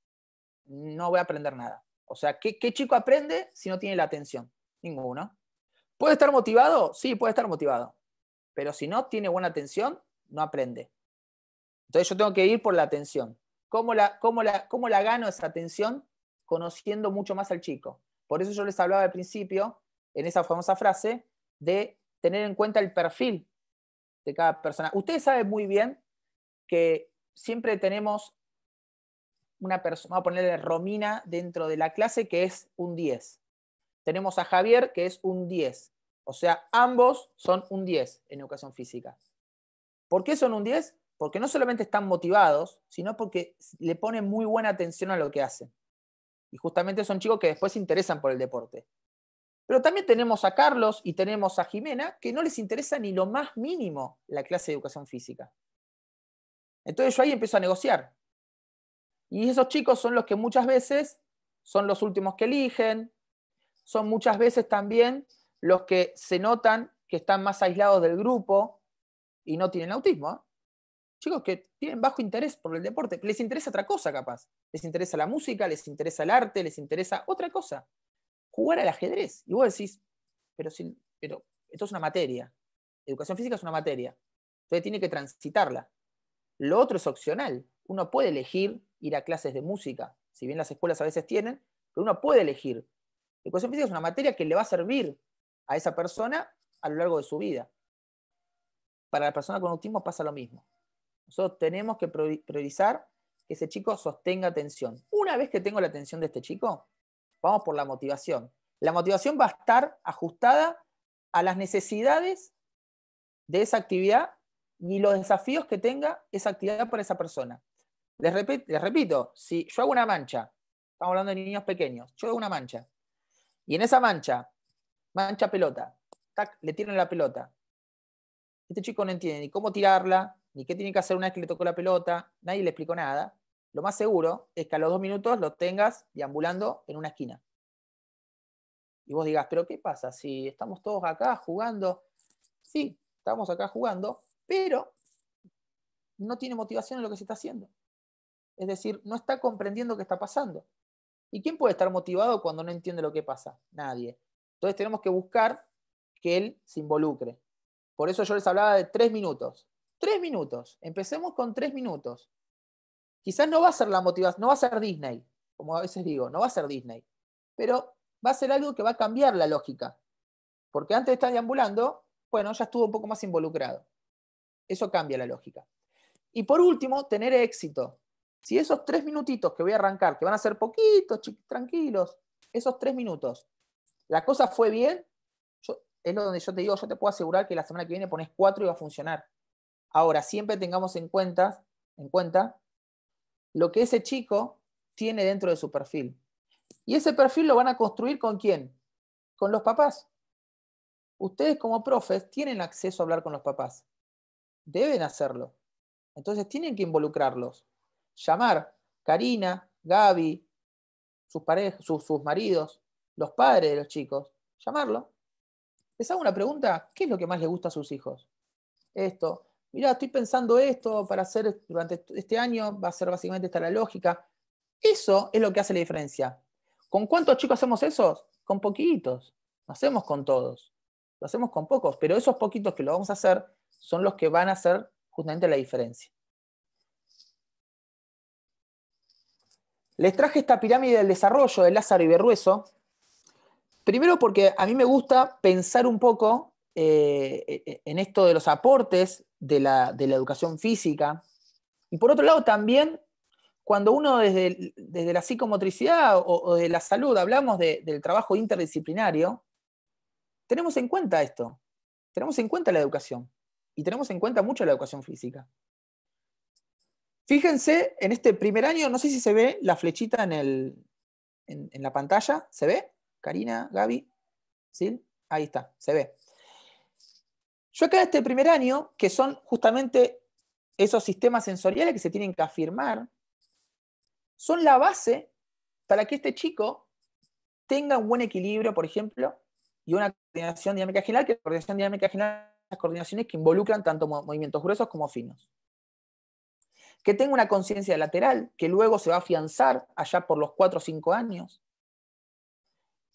no voy a aprender nada. O sea, ¿qué chico aprende si no tiene la atención? Ninguno. ¿Puede estar motivado? Sí, puede estar motivado. Pero si no tiene buena atención, no aprende. Entonces yo tengo que ir por la atención. ¿Cómo la gano esa atención? Conociendo mucho más al chico. Por eso yo les hablaba al principio, en esa famosa frase, de tener en cuenta el perfil de cada persona. Ustedes saben muy bien que siempre tenemos una persona, vamos a ponerle Romina dentro de la clase, que es un 10. Tenemos a Javier, que es un 10. O sea, ambos son un 10 en educación física. ¿Por qué son un 10? Porque no solamente están motivados, sino porque le ponen muy buena atención a lo que hacen. Y justamente son chicos que después se interesan por el deporte. Pero también tenemos a Carlos y tenemos a Jimena, que no les interesa ni lo más mínimo la clase de educación física. Entonces yo ahí empiezo a negociar. Y esos chicos son los que muchas veces son los últimos que eligen, son muchas veces también los que se notan que están más aislados del grupo, y no tienen autismo, ¿eh? Chicos que tienen bajo interés por el deporte, les interesa otra cosa capaz, les interesa la música, les interesa el arte, les interesa otra cosa, jugar al ajedrez. Y vos decís, pero esto es una materia, educación física es una materia, entonces tiene que transitarla. Lo otro es opcional, uno puede elegir ir a clases de música, si bien las escuelas a veces tienen, pero uno puede elegir. Educación física es una materia que le va a servir a esa persona a lo largo de su vida. Para la persona con autismo pasa lo mismo. Nosotros tenemos que priorizar que ese chico sostenga atención. Una vez que tengo la atención de este chico, vamos por la motivación. La motivación va a estar ajustada a las necesidades de esa actividad y los desafíos que tenga esa actividad para esa persona. Les repito, si yo hago una mancha, estamos hablando de niños pequeños, yo hago una mancha, y en esa mancha pelota, tac, le tiran la pelota. Este chico no entiende ni cómo tirarla, ni qué tiene que hacer una vez que le tocó la pelota, nadie le explicó nada. Lo más seguro es que a los 2 minutos lo tengas deambulando en una esquina. Y vos digas, ¿pero qué pasa? Si estamos todos acá jugando. Sí, estamos acá jugando, pero no tiene motivación en lo que se está haciendo. Es decir, no está comprendiendo qué está pasando. ¿Y quién puede estar motivado cuando no entiende lo que pasa? Nadie. Entonces tenemos que buscar que él se involucre. Por eso yo les hablaba de 3 minutos. 3 minutos. Empecemos con 3 minutos. Quizás no va a ser la motivación, no va a ser Disney, como a veces digo, no va a ser Disney. Pero va a ser algo que va a cambiar la lógica. Porque antes de estar deambulando, bueno, ya estuvo un poco más involucrado. Eso cambia la lógica. Y por último, tener éxito. Si esos 3 minutitos que voy a arrancar, que van a ser poquitos, tranquilos, esos 3 minutos, la cosa fue bien, es lo donde yo te digo, yo te puedo asegurar que la semana que viene pones 4 y va a funcionar. Ahora, siempre tengamos en cuenta lo que ese chico tiene dentro de su perfil. Y ese perfil lo van a construir ¿con quién? Con los papás. Ustedes como profes tienen acceso a hablar con los papás. Deben hacerlo. Entonces tienen que involucrarlos. Llamar Karina, Gaby, sus parejas, sus maridos, los padres de los chicos. Llamarlo. Les hago una pregunta. ¿Qué es lo que más les gusta a sus hijos? Esto. Mirá, estoy pensando esto para hacer durante este año. Va a ser básicamente esta la lógica. Eso es lo que hace la diferencia. ¿Con cuántos chicos hacemos eso? Con poquitos. No hacemos con todos. Lo hacemos con pocos. Pero esos poquitos que lo vamos a hacer son los que van a hacer justamente la diferencia. Les traje esta pirámide del desarrollo de Lázaro y Berruezo. Primero porque a mí me gusta pensar un poco en esto de los aportes de la educación física. Y por otro lado también, cuando uno desde la psicomotricidad o de la salud hablamos del trabajo interdisciplinario, tenemos en cuenta esto. Tenemos en cuenta la educación. Y tenemos en cuenta mucho la educación física. Fíjense, en este primer año, no sé si se ve la flechita en la pantalla. ¿Se ve? Karina, Gaby, ¿sí? Ahí está, se ve. Yo acá este primer año, que son justamente esos sistemas sensoriales que se tienen que afirmar, son la base para que este chico tenga un buen equilibrio, por ejemplo, y una coordinación dinámica general, que la coordinación dinámica general son las coordinaciones que involucran tanto movimientos gruesos como finos. Que tenga una conciencia lateral, que luego se va a afianzar allá por los 4 o 5 años.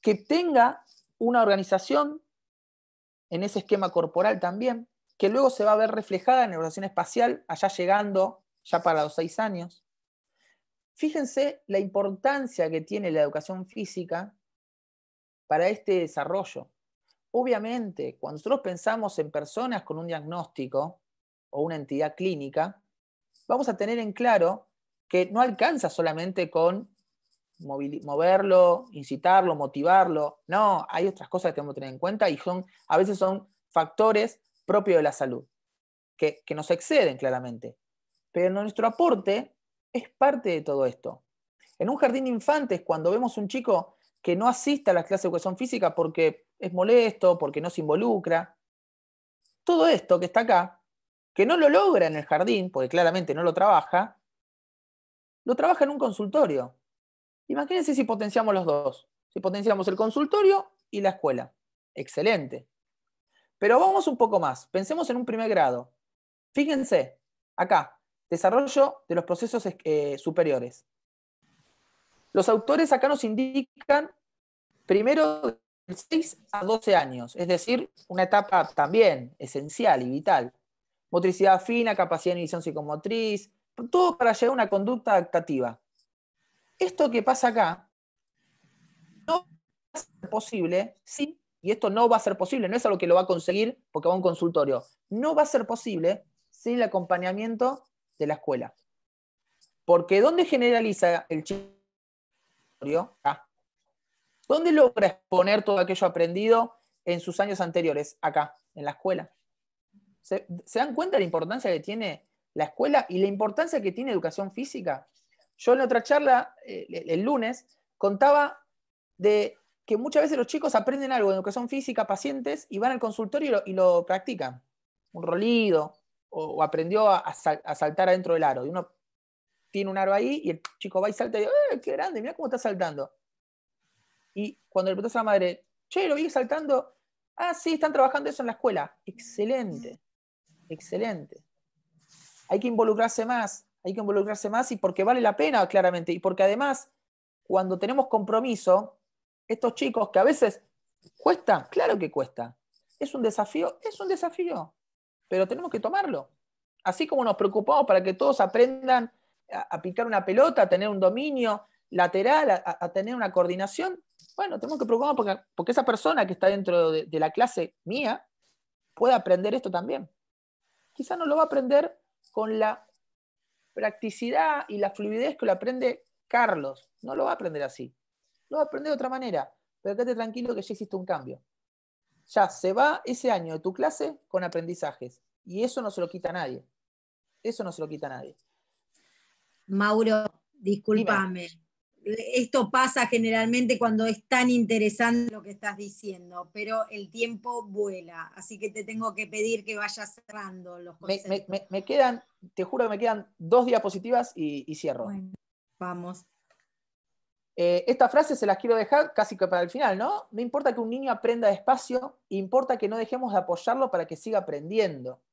Que tenga una organización en ese esquema corporal también, que luego se va a ver reflejada en la organización espacial, allá llegando ya para los 6 años. Fíjense la importancia que tiene la educación física para este desarrollo. Obviamente, cuando nosotros pensamos en personas con un diagnóstico o una entidad clínica, vamos a tener en claro que no alcanza solamente con moverlo, incitarlo, motivarlo. No, hay otras cosas que tenemos que tener en cuenta y a veces son factores propios de la salud, que nos exceden claramente. Pero nuestro aporte es parte de todo esto. En un jardín de infantes, cuando vemos un chico que no asiste a las clases de educación física porque es molesto, porque no se involucra, todo esto que está acá, que no lo logra en el jardín, porque claramente no lo trabaja en un consultorio. Imagínense si potenciamos los dos. Si potenciamos el consultorio y la escuela. Excelente. Pero vamos un poco más. Pensemos en un primer grado. Fíjense, acá, desarrollo de los procesos superiores. Los autores acá nos indican primero de 6 a 12 años, es decir, una etapa también esencial y vital. Motricidad fina, capacidad de inhibición psicomotriz, todo para llegar a una conducta adaptativa. Esto que pasa acá no va a ser posible, sí, y esto no va a ser posible, no es algo que lo va a conseguir porque va a un consultorio, no va a ser posible sin el acompañamiento de la escuela. Porque ¿dónde generaliza el chico? Acá. ¿Dónde logra exponer todo aquello aprendido en sus años anteriores? Acá, en la escuela. ¿Se dan cuenta de la importancia que tiene la escuela y la importancia que tiene educación física? Yo en otra charla, el lunes, contaba de que muchas veces los chicos aprenden algo de educación física, pacientes, y van al consultorio y lo practican. Un rolido, o aprendió a saltar adentro del aro. Y uno tiene un aro ahí y el chico va y salta y dice, ¡qué grande! Mirá cómo está saltando. Y cuando le preguntas a la madre, che, ¿lo vi saltando? Ah, sí, están trabajando eso en la escuela. Excelente, excelente. Hay que involucrarse más y porque vale la pena, claramente. Y porque además, cuando tenemos compromiso, estos chicos que a veces cuesta, claro que cuesta. Es un desafío, pero tenemos que tomarlo. Así como nos preocupamos para que todos aprendan a picar una pelota, a tener un dominio lateral, a tener una coordinación, bueno, tenemos que preocuparnos porque esa persona que está dentro de la clase mía pueda aprender esto también. Quizás no lo va a aprender con la practicidad y la fluidez que lo aprende Carlos. No lo va a aprender así. Lo va a aprender de otra manera. Pero quédate tranquilo que ya hiciste un cambio. Ya se va ese año de tu clase con aprendizajes. Y eso no se lo quita a nadie. Eso no se lo quita a nadie. Mauro, discúlpame. Esto pasa generalmente cuando es tan interesante lo que estás diciendo, pero el tiempo vuela, así que te tengo que pedir que vayas cerrando los conceptos. Me quedan, te juro que me quedan 2 diapositivas y cierro. Bueno, vamos. Esta frase se las quiero dejar casi que para el final, ¿no? No importa que un niño aprenda despacio, importa que no dejemos de apoyarlo para que siga aprendiendo.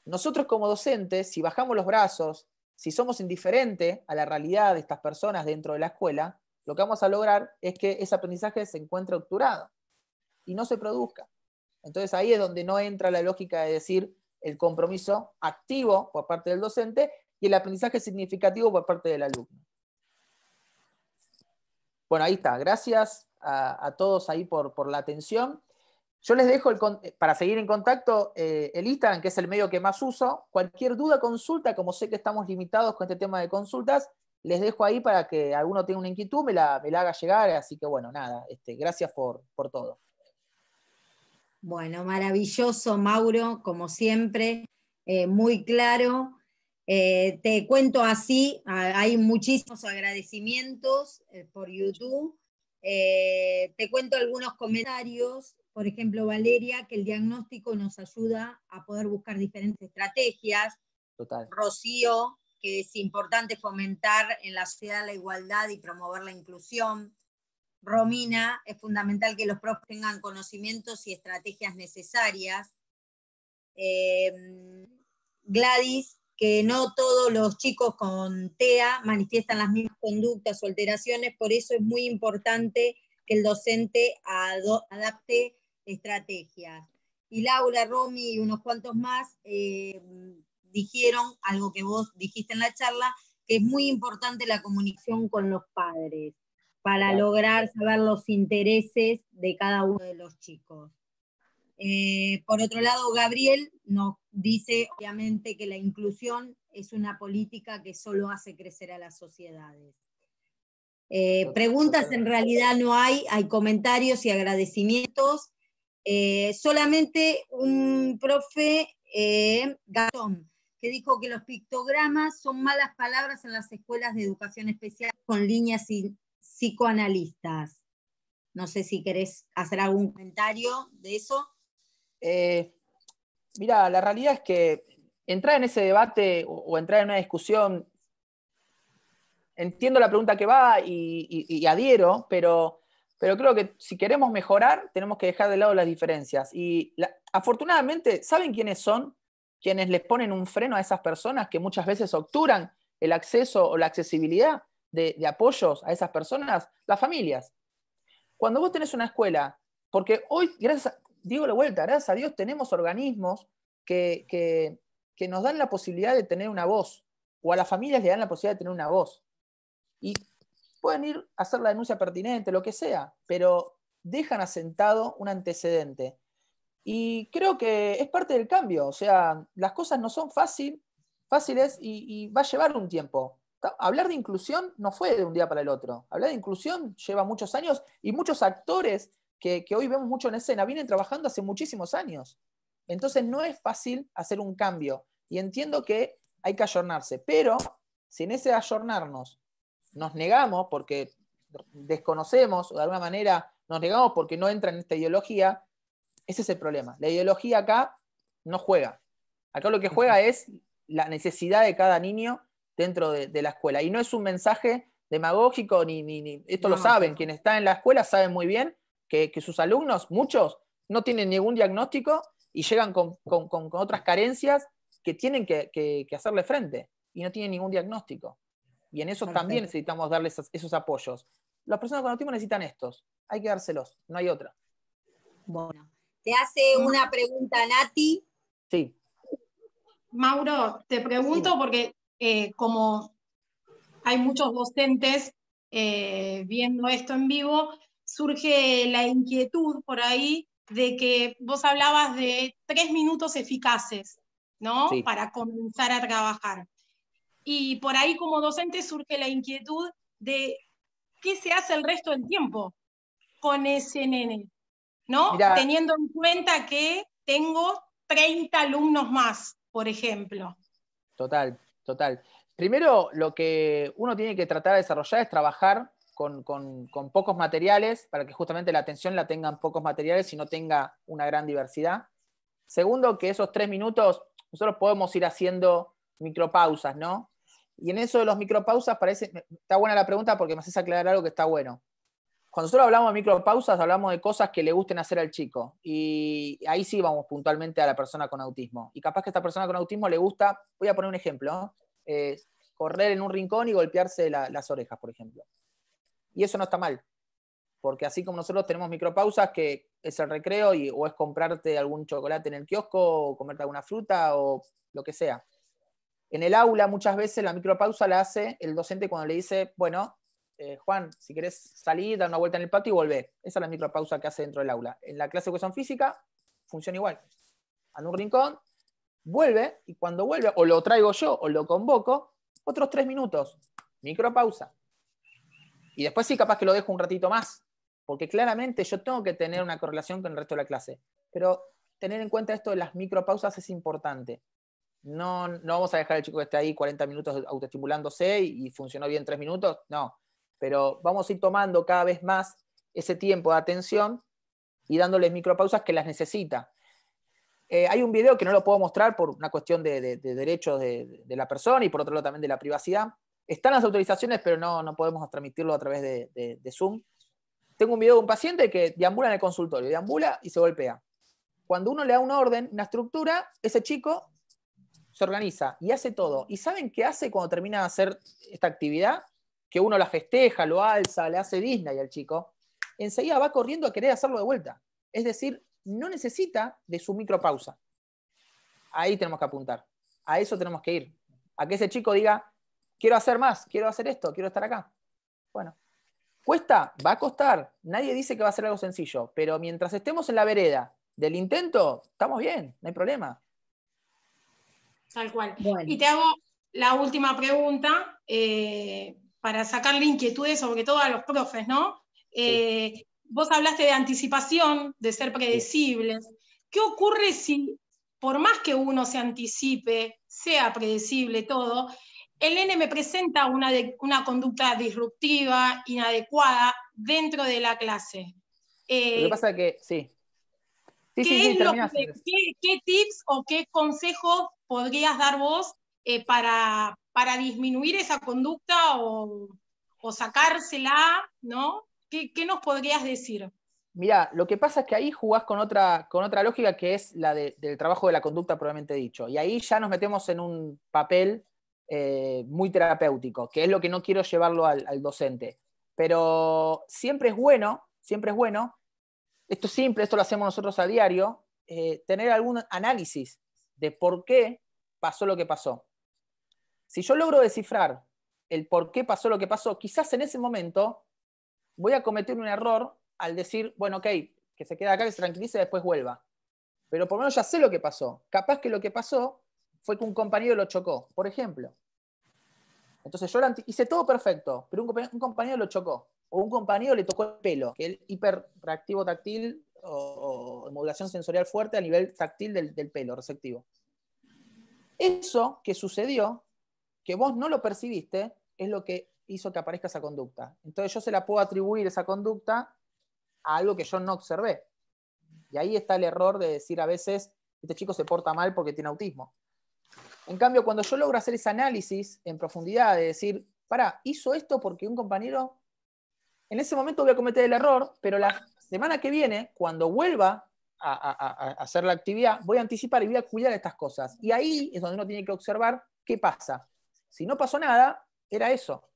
Nosotros como docentes, si bajamos los brazos, si somos indiferentes a la realidad de estas personas dentro de la escuela, lo que vamos a lograr es que ese aprendizaje se encuentre obturado y no se produzca. Entonces ahí es donde no entra la lógica de decir el compromiso activo por parte del docente y el aprendizaje significativo por parte del alumno. Bueno, ahí está. Gracias a todos ahí por la atención. Yo les dejo, para seguir en contacto, el Instagram, que es el medio que más uso. Cualquier duda, consulta, como sé que estamos limitados con este tema de consultas, les dejo ahí para que alguno tenga una inquietud, me la haga llegar. Así que bueno, nada, gracias por todo. Bueno, maravilloso, Mauro, como siempre, muy claro. Te cuento así, hay muchísimos agradecimientos por YouTube. Te cuento algunos comentarios. Por ejemplo, Valeria, que el diagnóstico nos ayuda a poder buscar diferentes estrategias. Total. Rocío, que es importante fomentar en la sociedad la igualdad y promover la inclusión. Romina, es fundamental que los profes tengan conocimientos y estrategias necesarias. Gladys, que no todos los chicos con TEA manifiestan las mismas conductas o alteraciones, por eso es muy importante que el docente adapte estrategias. Y Laura, Romy y unos cuantos más dijeron algo que vos dijiste en la charla, que es muy importante la comunicación con los padres para lograr saber los intereses de cada uno de los chicos. Por otro lado, Gabriel nos dice, obviamente, que la inclusión es una política que solo hace crecer a las sociedades. Preguntas en realidad no hay comentarios y agradecimientos. Solamente un profe, Gastón, que dijo que los pictogramas son malas palabras en las escuelas de educación especial con líneas psicoanalistas. No sé si querés hacer algún comentario de eso. Mira, la realidad es que entrar en ese debate o entrar en una discusión, entiendo la pregunta que va y adhiero, pero creo que si queremos mejorar tenemos que dejar de lado las diferencias. Y afortunadamente, ¿saben quiénes son quienes les ponen un freno a esas personas que muchas veces obturan el acceso o la accesibilidad de apoyos a esas personas? Las familias. Cuando vos tenés una escuela, porque hoy, digo la vuelta, gracias a Dios tenemos organismos que nos dan la posibilidad de tener una voz, o a las familias le dan la posibilidad de tener una voz. Y pueden ir a hacer la denuncia pertinente, lo que sea, pero dejan asentado un antecedente. Y creo que es parte del cambio, o sea, las cosas no son fáciles y va a llevar un tiempo. Hablar de inclusión no fue de un día para el otro. Hablar de inclusión lleva muchos años y muchos actores que hoy vemos mucho en escena vienen trabajando hace muchísimos años. Entonces no es fácil hacer un cambio y entiendo que hay que ayornarse, pero si en ese ayornarnos nos negamos porque desconocemos o de alguna manera nos negamos porque no entra en esta ideología, ese es el problema. La ideología acá no juega. Acá lo que juega es la necesidad de cada niño dentro de la escuela. Y no es un mensaje demagógico, ni esto lo saben. Quienes están en la escuela saben muy bien que sus alumnos, muchos, no tienen ningún diagnóstico y llegan con otras carencias que tienen que hacerle frente y no tienen ningún diagnóstico. Y en eso también necesitamos darles esos apoyos. Las personas con autismo necesitan estos. Hay que dárselos, no hay otra. Bueno, te hace una pregunta Nati. Sí. Mauro, te pregunto porque como hay muchos docentes viendo esto en vivo, surge la inquietud por ahí de que vos hablabas de 3 minutos eficaces, ¿no? Sí. Para comenzar a trabajar. Y por ahí como docente surge la inquietud de qué se hace el resto del tiempo con ese nene, ¿no? Mirá, teniendo en cuenta que tengo 30 alumnos más, por ejemplo. Total. Primero, lo que uno tiene que tratar de desarrollar es trabajar con pocos materiales para que justamente la atención la tengan pocos materiales y no tenga una gran diversidad. Segundo, que esos 3 minutos nosotros podemos ir haciendo micropausas, ¿no? Y en eso de los micropausas está buena la pregunta porque me haces aclarar algo que está bueno. Cuando nosotros hablamos de micropausas, hablamos de cosas que le gusten hacer al chico. Y ahí sí vamos puntualmente a la persona con autismo. Y capaz que a esta persona con autismo le gusta, voy a poner un ejemplo, ¿no? Correr en un rincón y golpearse las orejas, por ejemplo. Y eso no está mal. Porque así como nosotros tenemos micropausas, que es el recreo o es comprarte algún chocolate en el kiosco, o comerte alguna fruta, o lo que sea. En el aula muchas veces la micropausa la hace el docente cuando le dice, bueno, Juan, si querés salir, dar una vuelta en el patio y volver. Esa es la micropausa que hace dentro del aula. En la clase de educación física funciona igual. Anda un rincón, vuelve, y cuando vuelve, o lo traigo yo, o lo convoco, otros 3 minutos, micropausa. Y después sí, capaz que lo dejo un ratito más, porque claramente yo tengo que tener una correlación con el resto de la clase. Pero tener en cuenta esto de las micropausas es importante. No vamos a dejar al chico que esté ahí 40 minutos autoestimulándose y funcionó bien 3 minutos, no. Pero vamos a ir tomando cada vez más ese tiempo de atención y dándoles micropausas que las necesita. Hay un video que no lo puedo mostrar por una cuestión de derechos de la persona y por otro lado también de la privacidad. Están las autorizaciones, pero no podemos transmitirlo a través de Zoom. Tengo un video de un paciente que deambula en el consultorio, deambula y se golpea. Cuando uno le da una orden, una estructura, ese chico se organiza y hace todo. ¿Y saben qué hace cuando termina de hacer esta actividad? Que uno la festeja, lo alza, le hace Disney al chico. Enseguida va corriendo a querer hacerlo de vuelta. Es decir, no necesita de su micropausa. Ahí tenemos que apuntar. A eso tenemos que ir. A que ese chico diga, quiero hacer más, quiero hacer esto, quiero estar acá. Bueno, ¿cuesta? Va a costar. Nadie dice que va a ser algo sencillo, pero mientras estemos en la vereda del intento, estamos bien, no hay problema. Tal cual. Bueno. Y te hago la última pregunta para sacarle inquietudes sobre todo a los profes, ¿no? Sí. Vos hablaste de anticipación, de ser predecibles. Sí. ¿Qué ocurre si, por más que uno se anticipe, sea predecible todo, el nene me presenta una conducta disruptiva, inadecuada dentro de la clase? Lo que pasa es que, sí. ¿Qué tips o qué consejos podrías dar vos para disminuir esa conducta o sacársela, ¿no? ¿Qué nos podrías decir? Mirá, lo que pasa es que ahí jugás con otra lógica que es la del trabajo de la conducta propiamente dicho. Y ahí ya nos metemos en un papel muy terapéutico, que es lo que no quiero llevarlo al docente. Pero siempre es bueno, esto es simple, esto lo hacemos nosotros a diario, tener algún análisis de por qué pasó lo que pasó. Si yo logro descifrar el por qué pasó lo que pasó, quizás en ese momento voy a cometer un error al decir, bueno, ok, que se quede acá, que se tranquilice y después vuelva. Pero por lo menos ya sé lo que pasó. Capaz que lo que pasó fue que un compañero lo chocó, por ejemplo. Entonces yo hice todo perfecto, pero un compañero lo chocó. O un compañero le tocó el pelo, que es hiperreactivo táctil o modulación sensorial fuerte a nivel táctil del pelo receptivo. Eso que sucedió, que vos no lo percibiste, es lo que hizo que aparezca esa conducta. Entonces yo se la puedo atribuir esa conducta a algo que yo no observé. Y ahí está el error de decir a veces, este chico se porta mal porque tiene autismo. En cambio, cuando yo logro hacer ese análisis en profundidad, de decir, pará, hizo esto porque un compañero, en ese momento voy a cometer el error, pero la semana que viene, cuando vuelva a hacer la actividad, voy a anticipar y voy a cuidar estas cosas. Y ahí es donde uno tiene que observar qué pasa. Si no pasó nada, era eso.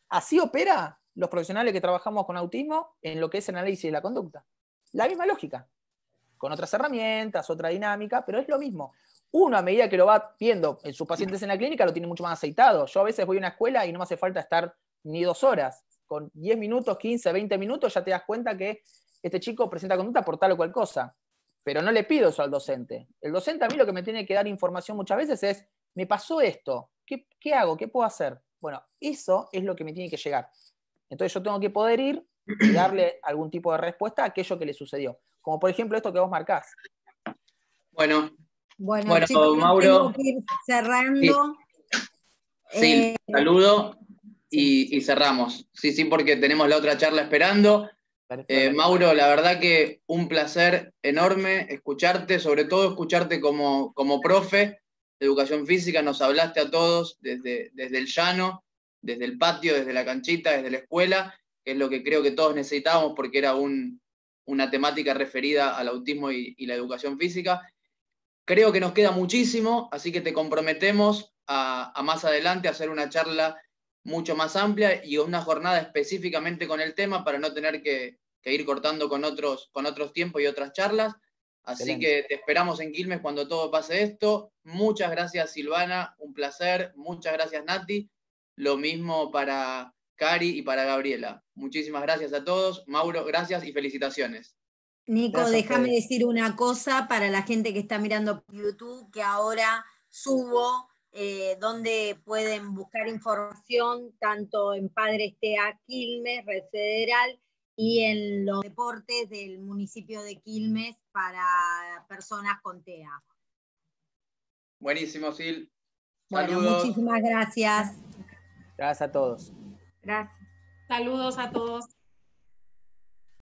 Así opera los profesionales que trabajamos con autismo en lo que es el análisis de la conducta. La misma lógica, con otras herramientas, otra dinámica, pero es lo mismo. Uno, a medida que lo va viendo en sus pacientes en la clínica, lo tiene mucho más aceitado. Yo a veces voy a una escuela y no me hace falta estar ni 2 horas. Con 10 minutos, 15, 20 minutos ya te das cuenta que este chico presenta conducta por tal o cual cosa. Pero no le pido eso al docente. El docente a mí lo que me tiene que dar información muchas veces es, me pasó esto, ¿qué hago? ¿Qué puedo hacer? Bueno, eso es lo que me tiene que llegar. Entonces yo tengo que poder ir y darle algún tipo de respuesta a aquello que le sucedió. Como por ejemplo esto que vos marcás. Bueno, chicos, Mauro, tengo que ir cerrando. Sí, saludo y cerramos. Sí, porque tenemos la otra charla esperando. Mauro, la verdad que un placer enorme escucharte, sobre todo escucharte como profe de educación física. Nos hablaste a todos desde el llano, desde el patio, desde la canchita, desde la escuela, que es lo que creo que todos necesitábamos porque era una temática referida al autismo y la educación física. Creo que nos queda muchísimo, así que te comprometemos a más adelante hacer una charla mucho más amplia y una jornada específicamente con el tema para no tener que ir cortando con otros tiempos y otras charlas. Así Excelente. que te esperamos en Quilmes cuando todo pase esto. Muchas gracias, Silvana, un placer. Muchas gracias, Nati. Lo mismo para Cari y para Gabriela. Muchísimas gracias a todos. Mauro, gracias y felicitaciones. Nico, Gracias a déjame ustedes. decir una cosa para la gente que está mirando por YouTube, que ahora subo donde pueden buscar información tanto en Padres TEA Quilmes, Red Federal, y en los deportes del municipio de Quilmes para personas con TEA. Buenísimo, Sil. Bueno, Saludos. muchísimas gracias. Gracias a todos. Gracias. Saludos a todos.